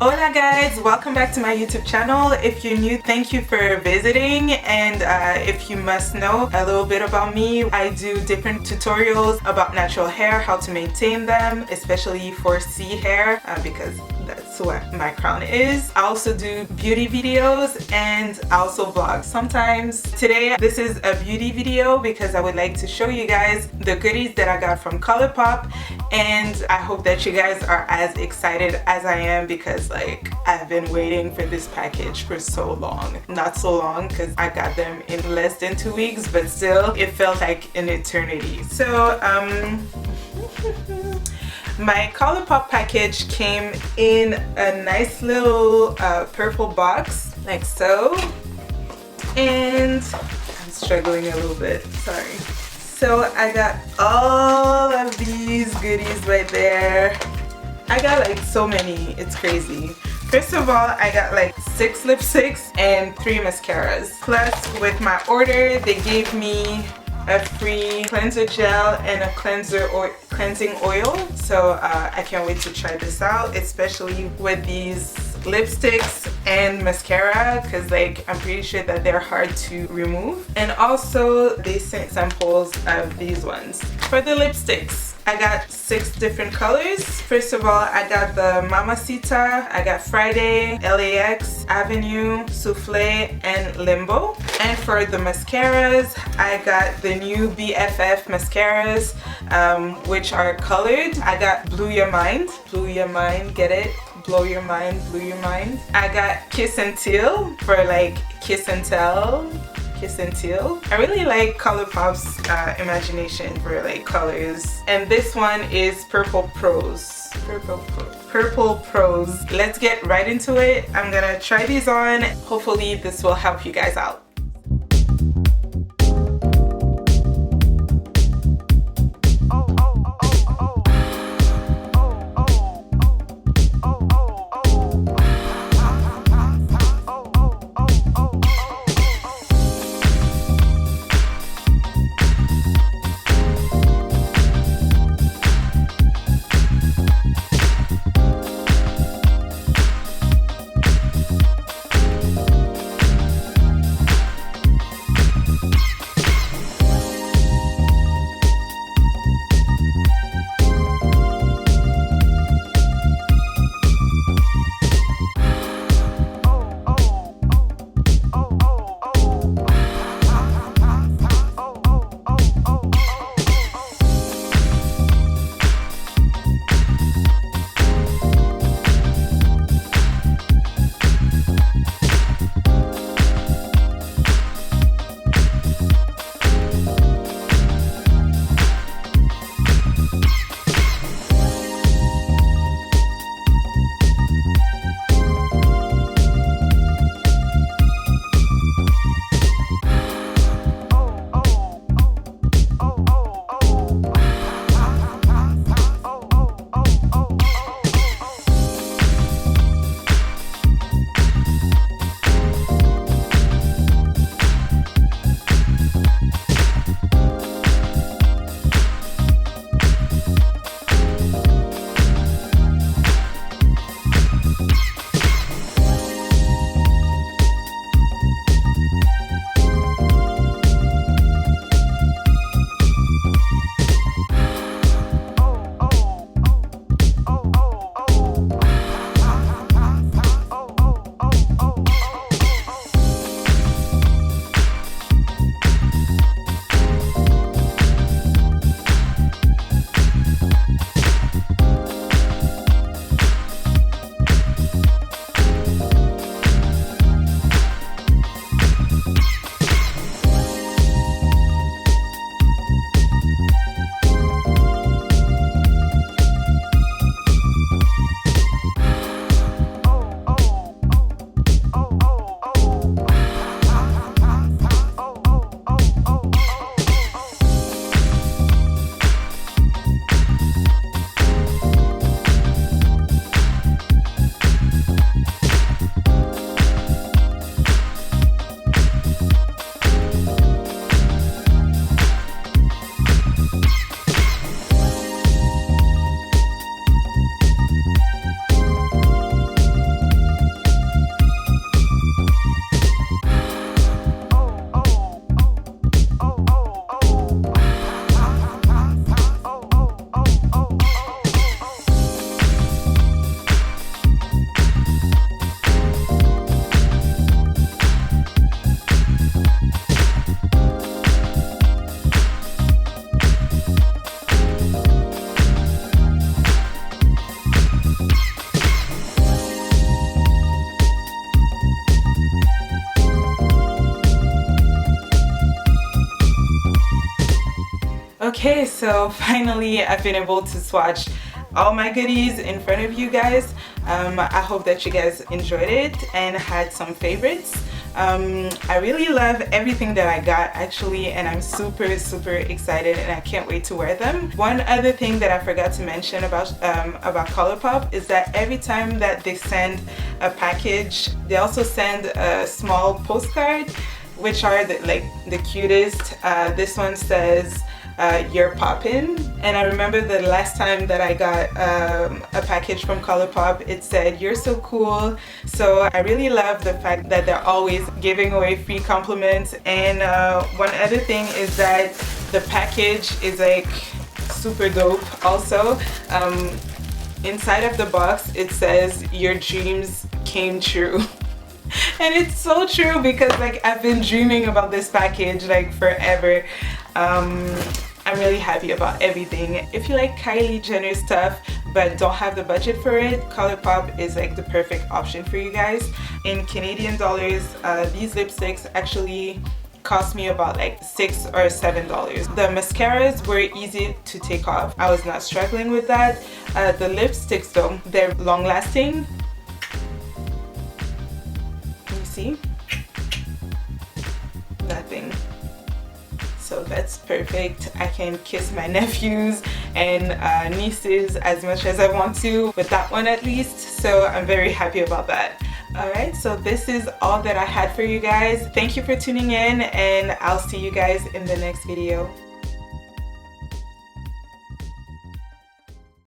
Hola guys, welcome back to my YouTube channel. If you're new, thank you for visiting, and if you must know a little bit about me, I do different tutorials about natural hair, how to maintain them, especially for C hair because that's what my crown is. I also do beauty videos and I also vlog sometimes. Today this is a beauty video because I would like to show you guys the goodies that I got from Colourpop, and I hope that you guys are as excited as I am because like I've been waiting for this package for so long. Not so long because I got them in less than 2 weeks, but still it felt like an eternity. So my Colourpop package came in a nice little purple box like so, and I'm struggling a little bit, sorry. So I got all of these goodies right there. I got like so many, it's crazy. First of all, I got like 6 lipsticks and 3 mascaras. Plus with my order, they gave me a free cleanser gel and a cleansing oil. So I can't wait to try this out, especially with these lipsticks and mascara because like I'm pretty sure that they're hard to remove. And also they sent samples of these ones. For the lipsticks, I got 6 different colors. First of all, I got the Mamacita, I got Friday, LAX, Avenue, Souffle, and Limbo. And for the mascaras, I got the new BFF mascaras, which are colored. I got Blew Your Mind, get it? Blow your mind, blew your mind. I got Kiss and Teal for like kiss and tell. Kiss and Teal. I really like Colourpop's imagination for like colors. And this one is Purple Prose. Purple Prose. Let's get right into it. I'm gonna try these on. Hopefully this will help you guys out. Okay, so finally I've been able to swatch all my goodies in front of you guys. I hope that you guys enjoyed it and had some favorites. I really love everything that I got actually, and I'm super excited and I can't wait to wear them. One other thing that I forgot to mention about Colourpop is that every time that they send a package, they also send a small postcard, which are the cutest. This one says you're poppin', and I remember the last time that I got a package from Colourpop, it said you're so cool. So I really love the fact that they're always giving away free compliments. And one other thing is that the package is like super dope also. Inside of the box it says your dreams came true. And it's so true because like I've been dreaming about this package like forever. I'm really happy about everything. If you like Kylie Jenner stuff but don't have the budget for it, Colourpop is like the perfect option for you guys. In Canadian dollars, these lipsticks actually cost me about like $6 or $7. The mascaras were easy to take off. I was not struggling with that. The lipsticks though, they're long lasting. Can you see? Nothing. So that's perfect. I can kiss my nephews and nieces as much as I want to, with that one at least. So I'm very happy about that. Alright, so this is all that I had for you guys. Thank you for tuning in, and I'll see you guys in the next video.